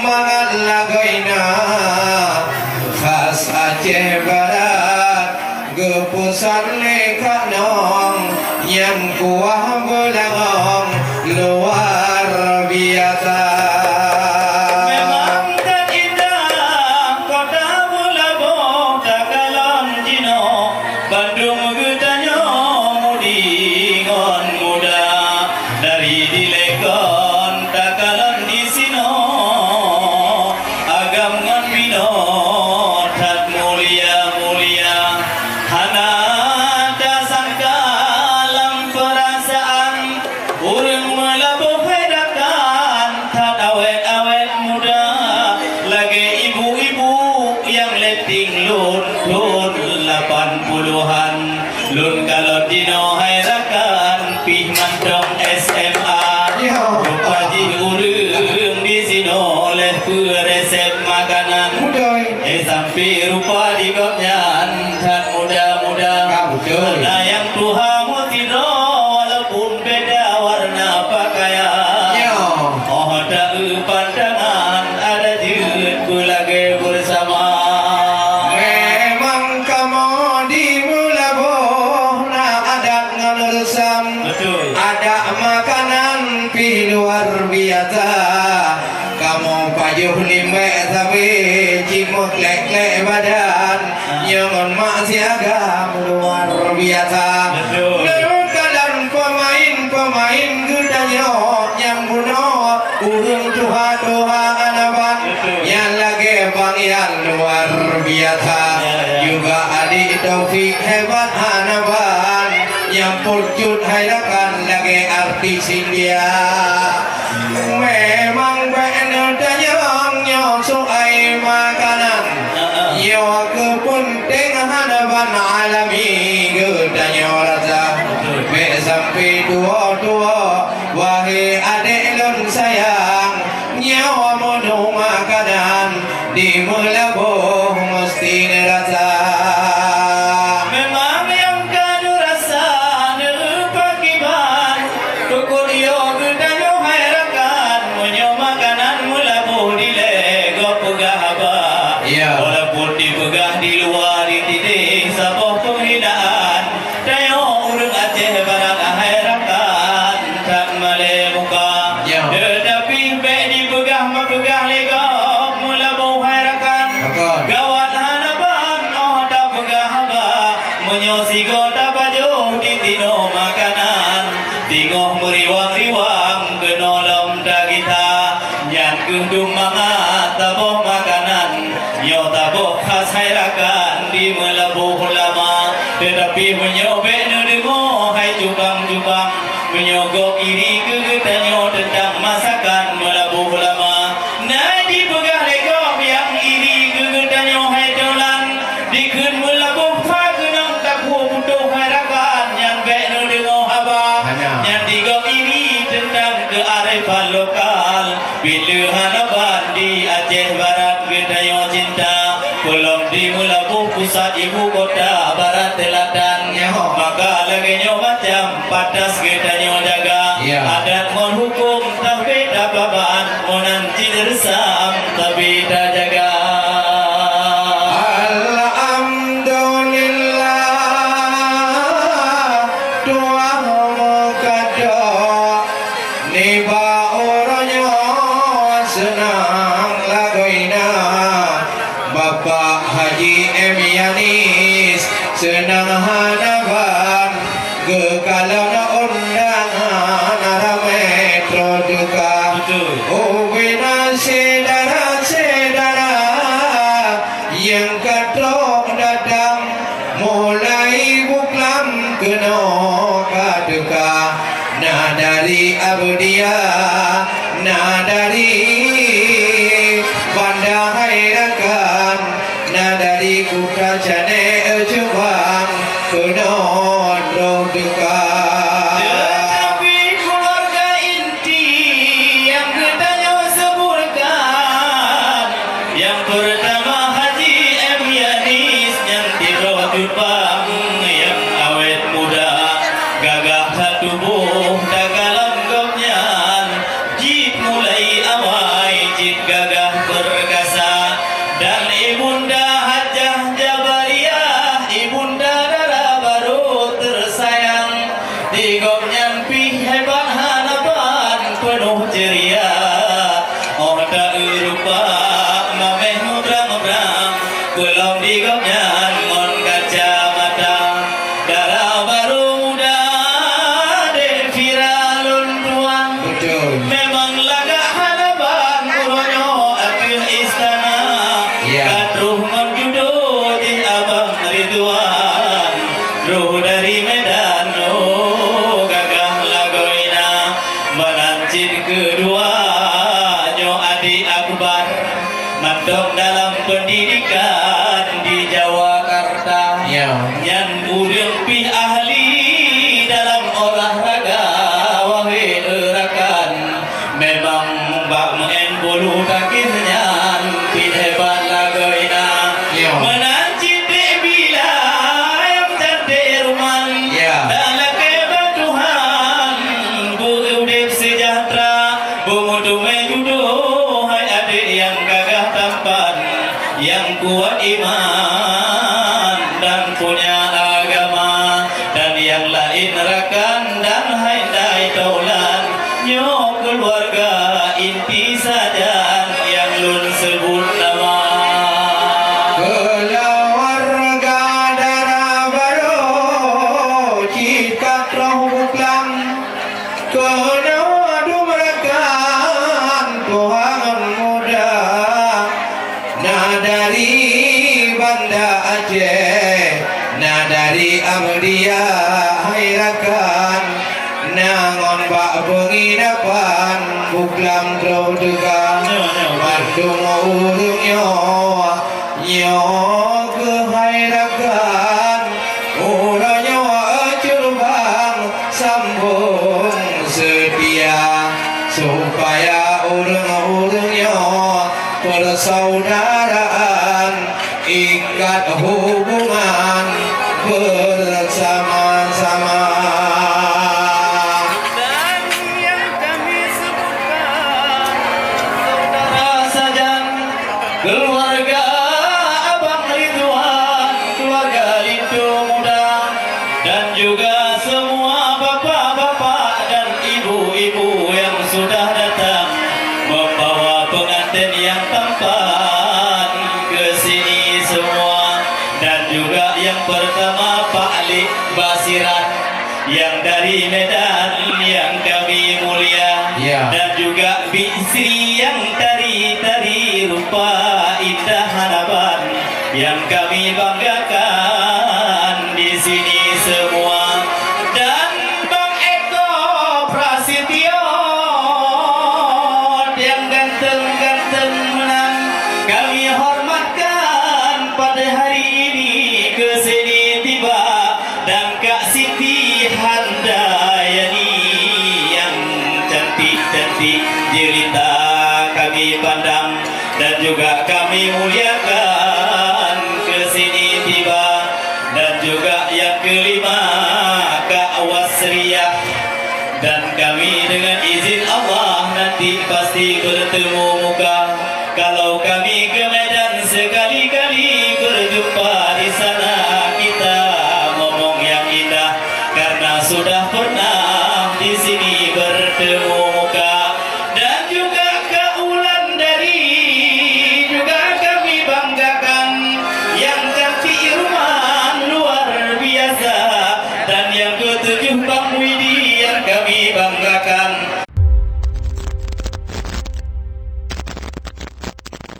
semangat lagoina khas Aceh Barat gepusan lekak nong yang kuah belangong luar biasa. Memang tak indah kota Bulabong Takalon Jino Bandung getanya mudingon muda dari dilekon Takalon di sino agam ngon bino tat mulia mulia hana dasan kalam perasaan urang melabuh hedakan tat awet-awet muda lagi ibu-ibu yang letting lun 80-an lun kalau dino hairakan pih mandong SMA rupa urang di sino oleh resep makanan sampai rupa di kopnyan tat muda-muda nah yang Tuhan mutino walaupun beda warna pakaian oh tak pandangan ada jut lagi bersama. Memang kamu di Bulabong nak adat ngelusam Betul. ada makanan pi luar biasa. Kamu payuh limbe tapi cimut lek-lek badan nyangon mak siagam luar biasa. Betul. Kadang pemain gedanya yang bunuh urung tuha anaban yang lagi bangyan luar biasa. Juga adik Taufik hebat anaban yang pulcut hairakan lagi artis India. Memang benar dayang soai makanan yo kepenting hanaban alami gedanya rasa be sampai tua wahai adik lun sayang nyawa menu makanan di Bulabong mesti rasa. Memang yang kanu rasa nepakiban tukul yo gedanyo hairakan munyo makanan mulabuh dilego pegah ba walaupun dipegah di luar ditidih saboh penghinaan dayo urang Aceh Barat hairakan tak male muka tetapi be dipegah mapegah lego mulabuh hairakan gawat hanaban oh tak pegah ba menyosigo tak baju di tino makanan tingoh meriwang-riwang kenolom dagita yang gendung mangat taboh makanan yo taboh khas hairakan di Melabuh lama tetapi menyobek nedengo hai jubang-jubang menyogok iri kegetanyo tentang masakan Melabuh lama nah dipegah legok yang iri kegetanyo hai dolan dikun Melabuh fagenang takwo butuh hairakan yang bek nedengo abang yang digok iri tentang kearifan lokal bila hanaban di Aceh Barat gedayo cinta kolom di Melabuh pusat ibu kota Barat Selatan maka laginya macam patas gedayo jaga adat mon hukum tapi tak babaan monan cidersam tapi tak jaga. Alhamdulillah tuang mukado niba orangnya senang lagoina Bapak Haji Emianis senang hanaban gekalon undangan arah metro juga ubina sedara yang katrok datang mulai buklam keno kaduka nah dari Abdia nah dari Banda Hairakan nah dari Kuta Cane Jubang keno duka. Tetapi keluarga inti yang gedanyo seburkan yang pertama Haji Emianis yang tiroh Jepang yang awet muda gagah tubuh dagalan gomnyan jit mulai awai jit gagah masjid kedua Nyo Adi Akbar Mantap dalam pendidikan di Jawakarta Nyan urang pi ahli dalam olahraga Wahai erakan Memang bak main bulu tangkis nyan pi hebat lagoina Menanci dek bila yang cantik ruman Dalam kebat Tuhan Bu udip sejahtera Bu mutu menjuduh Hai adik yang gagah tampan Yang kuat iman Dan punya agama Dan yang lain rakan Dan hai dai taulan Nyo keluarga inti saja Yang lun sebut nama Keluarga darah baru Cikat roh buklang Kena adu merekan Tuhan muda Nah dari Banda Aceh Nah dari Amdia Hairakan Nangon bak penginapan Buklang kau degang Bandung urungnya Nyo kehairakan Uranya curbang Sambung setia Supaya urung-urungnya Persaudaraan Ikat hubungan Bersama-sama Dan yang kami sebutkan Saudara Sajan Keluarga Abang Ridwan Keluarga Lindu Muda Dan juga semua bapak-bapak dan ibu-ibu yang sudah datang Membawa pengantin yang tampan ke sini semua Dan juga yang pertama Pak Ali Basiran Yang dari Medan yang kami mulia Dan juga Bik Sri yang tari-tari rupa indah harapan Yang kami banggakan di sini semua Dan Bang Eko Prasetyo Yang ganteng-ganteng menang Kami hormatkan pada hari ini ke sini tiba Dan Kak Siti Handayani Yang cantik-cantik jelita kami pandang Dan juga kami muliakan ke sini tiba Dan juga yang kelima Kak Wasriyah Dan kami dengan izin Allah nanti pasti bertemu muka Kalau kami ke Medan sekali-kali berjumpa di sana Kita ngomong yang indah Karena sudah pernah di sini bertemu